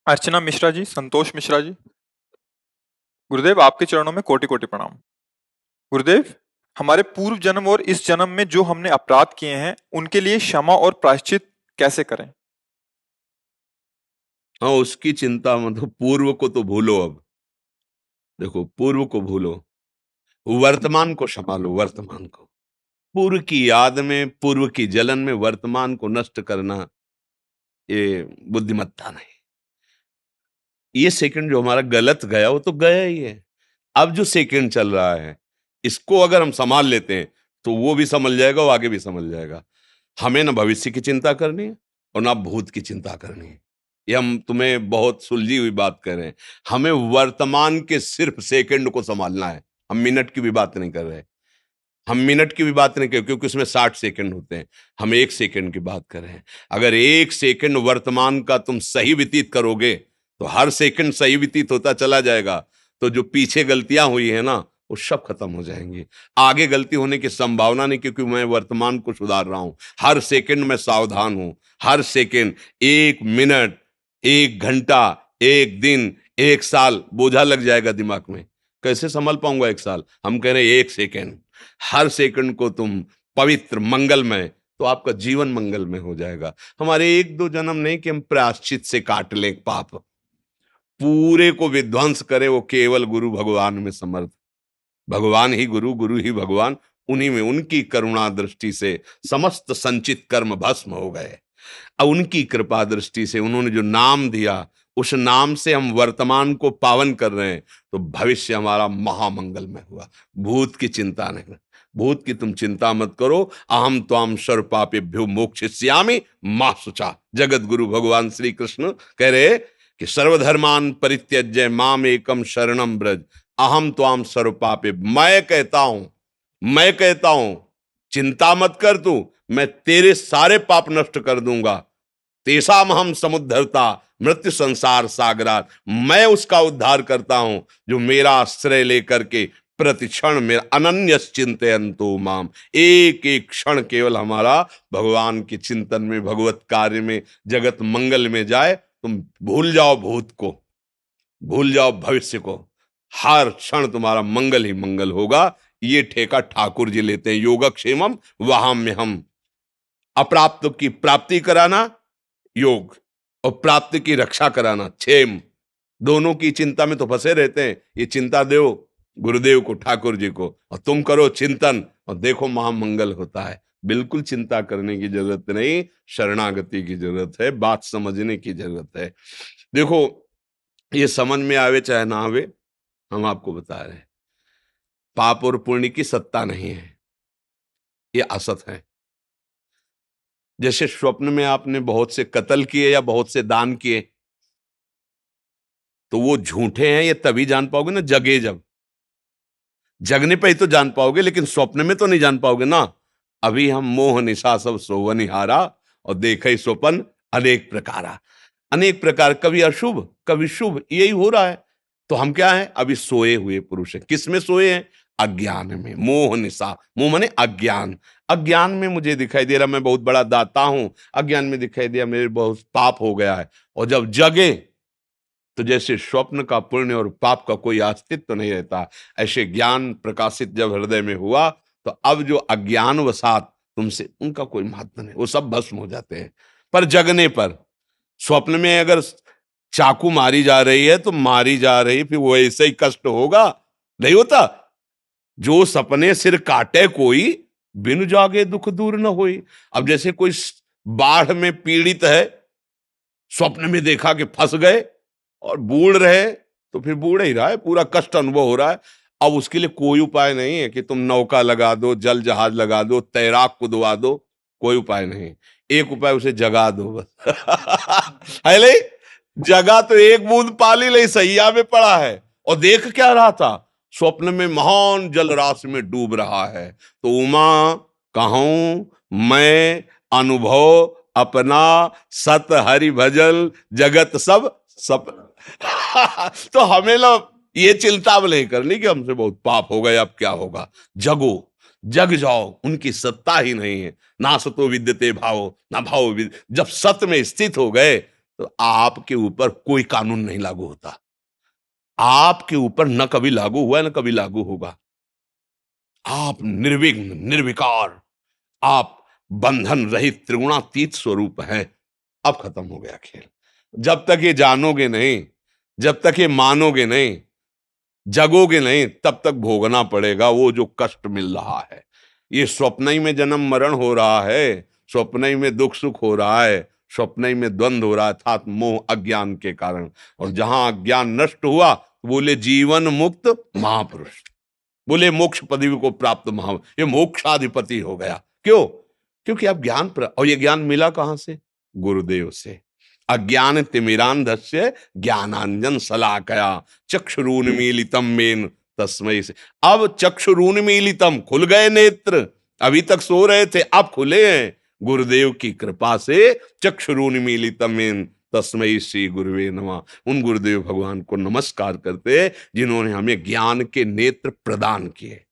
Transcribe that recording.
अर्चना मिश्रा जी, संतोष मिश्रा जी। गुरुदेव, आपके चरणों में कोटि कोटि प्रणाम। गुरुदेव, हमारे पूर्व जन्म और इस जन्म में जो हमने अपराध किए हैं उनके लिए क्षमा और प्रायश्चित कैसे करें? हाँ, उसकी चिंता मतलब पूर्व को तो भूलो। अब देखो, पूर्व को भूलो, वर्तमान को संभालो। वर्तमान को, पूर्व की याद में, पूर्व की जलन में वर्तमान को नष्ट करना, ये बुद्धिमत्ता नहीं। ये सेकंड जो हमारा गलत गया वो तो गया ही है। अब जो सेकंड चल रहा है, इसको अगर हम संभाल लेते हैं तो वो भी संभल जाएगा, वो आगे भी संभल जाएगा। हमें ना भविष्य की चिंता करनी है और ना भूत की चिंता करनी है। ये हम तुम्हें बहुत सुलझी हुई बात कर रहे हैं। हमें वर्तमान के सिर्फ सेकंड को संभालना है। हम मिनट की भी बात नहीं कर रहे। हम मिनट की भी बात नहीं कर रहे, क्योंकि उसमें 60 सेकंड होते हैं। हम 1 सेकंड की बात कर रहे हैं। अगर 1 सेकंड वर्तमान का तुम सही व्यतीत करोगे तो हर सेकंड सही व्यतीत होता चला जाएगा। तो जो पीछे गलतियां हुई है ना, वो सब खत्म हो जाएंगी। आगे गलती होने की संभावना नहीं, क्योंकि मैं वर्तमान को सुधार रहा हूं। हर सेकंड में सावधान हूं। हर सेकंड, 1 मिनट, 1 घंटा, 1 दिन, 1 साल बोझा लग जाएगा दिमाग में। कैसे संभाल पाऊंगा 1 साल? हम कह रहे हैं 1 सेकंड। हर सेकंड को तुम पवित्र, मंगलमय, तो आपका जीवन मंगलमय हो जाएगा। हमारे 1-2 जन्म नहीं कि हम प्रायश्चित से काट लें पाप। पूरे को विध्वंस करे वो केवल गुरु भगवान में समर्थ। भगवान ही गुरु, गुरु ही भगवान। उन्हीं में, उनकी करुणा दृष्टि से समस्त संचित कर्म भस्म हो गए। अब उनकी कृपा दृष्टि से उन्होंने जो नाम दिया, उस नाम से हम वर्तमान को पावन कर रहे हैं, तो भविष्य हमारा महामंगलमय हुआ। भूत की चिंता नहीं। भूत की तुम चिंता मत करो। अहम त्वाम सर्व पापेभ्यो मोक्षयिष्यामि मा शुचा। जगत गुरु भगवान श्री कृष्ण कह रहे कि सर्वधर्मान परित्यज्य माम एकम शरणम ब्रज, अहम त्वाम सर्व पापे। मैं कहता हूं, चिंता मत कर तू, मैं तेरे सारे पाप नष्ट कर दूंगा। तेसाम हम समुद्धरता मृत्यु संसार सागरात। मैं उसका उद्धार करता हूं जो मेरा आश्रय लेकर के प्रतिक्षण मेरा अनन्य चिंतयन्तु माम। एक एक क्षण केवल हमारा भगवान के चिंतन में, भगवत कार्य में, जगत मंगल में जाए। तुम भूल जाओ भूत को, भूल जाओ भविष्य को। हर क्षण तुम्हारा मंगल ही मंगल होगा। ये ठेका ठाकुर जी लेते हैं। योगक्षेमम वहाम्यहम। अप्राप्त की प्राप्ति कराना योग, और प्राप्ति की रक्षा कराना क्षेम। दोनों की चिंता में तो फंसे रहते हैं। ये चिंता दो गुरुदेव को, ठाकुर जी को, और तुम करो चिंतन, और देखो महामंगल होता है। बिल्कुल चिंता करने की जरूरत नहीं, शरणागति की जरूरत है, बात समझने की जरूरत है। देखो, ये समझ में आवे चाहे ना आवे, हम आपको बता रहे हैं, पाप और पुण्य की सत्ता नहीं है, ये असत है। जैसे स्वप्न में आपने बहुत से कत्ल किए या बहुत से दान किए, तो वो झूठे हैं ये तभी जान पाओगे ना, जगे जब। जगने पे ही तो जान पाओगे, लेकिन स्वप्न में तो नहीं जान पाओगे ना। अभी हम मोह निशा सब सोवनिहारा, और देखे स्वप्न अनेक प्रकारा। अनेक प्रकार, कभी अशुभ कभी शुभ, यही हो रहा है। तो हम क्या है? अभी सोए हुए पुरुष हैं। किस में सोए हैं? अज्ञान में। मोह निशा, मोह माने अज्ञान। अज्ञान में मुझे दिखाई दे रहा मैं बहुत बड़ा दाता हूं, अज्ञान में दिखाई दिया मेरे बहुत पाप हो गया है। और जब जगे तो जैसे स्वप्न का पुण्य और पाप का कोई अस्तित्व तो नहीं रहता। ऐसे ज्ञान प्रकाशित जब हृदय में हुआ, तो अब जो अज्ञान वसात तुमसे, उनका कोई महत्व नहीं, वो सब भस्म हो जाते हैं। पर जगने पर, स्वप्न में अगर चाकू मारी जा रही है तो मारी जा रही, फिर वो ऐसे ही कष्ट होगा? नहीं होता। जो सपने सिर काटे कोई, बिन जागे दुख दूर न होई। अब जैसे कोई बाढ़ में पीड़ित है, स्वप्न में देखा कि फंस गए और बूढ़ रहे, तो फिर बूढ़ ही रहा है, पूरा कष्ट अनुभव हो रहा है। अब उसके लिए कोई उपाय नहीं है कि तुम नौका लगा दो, जल जहाज लगा दो, तैराक को दुआ दो। कोई उपाय नहीं। एक उपाय, उसे जगा दो बस। है ले, जगा तो एक बूंद पाली ले, सैया में पड़ा है और देख क्या रहा था? स्वप्न में महान जल राशि में डूब रहा है। तो उमा कहूं मैं अनुभव अपना, सत हरि भजल जगत सब सब। तो हमें ना ये चिंता नहीं करनी कि हमसे बहुत पाप हो गए, अब क्या होगा। जगो, जग जाओ, उनकी सत्ता ही नहीं है। ना सतो विद्यते भाव, ना भाव जब सत्य में स्थित हो गए, तो आपके ऊपर कोई कानून नहीं लागू होता। आपके ऊपर न कभी लागू हुआ है, न कभी लागू होगा। आप निर्विघ्न, निर्विकार, आप बंधन रहित त्रिगुणातीत स्वरूप हैं। अब खत्म हो गया खेल। जब तक ये जानोगे नहीं, जब तक ये मानोगे नहीं, जगोगे नहीं, तब तक भोगना पड़ेगा वो जो कष्ट मिल रहा है। ये स्वप्न ही में जन्म मरण हो रहा है, स्वप्न ही में दुख सुख हो रहा है, स्वप्न ही में द्वंद्व हो रहा है, अर्थात मोह अज्ञान के कारण। और जहां अज्ञान नष्ट हुआ, बोले जीवन मुक्त महापुरुष, बोले मोक्ष पदवी को प्राप्त महा, ये मोक्षाधिपति हो गया। क्यों? क्योंकि अब और ये ज्ञान मिला कहां से? गुरुदेव से। अज्ञान तिमिरांधस्य ज्ञानांजन शलाकया चक्षुरुन्मीलितम मेन तस्मै से। अब चक्षुरुन्मीलितम, खुल गए नेत्र। अभी तक सो रहे थे, अब खुले हैं गुरुदेव की कृपा से। चक्षुरुन्मीलितम मेन तस्मै श्री गुरुवे नमः। उन गुरुदेव भगवान को नमस्कार करते जिन्होंने हमें ज्ञान के नेत्र प्रदान किए।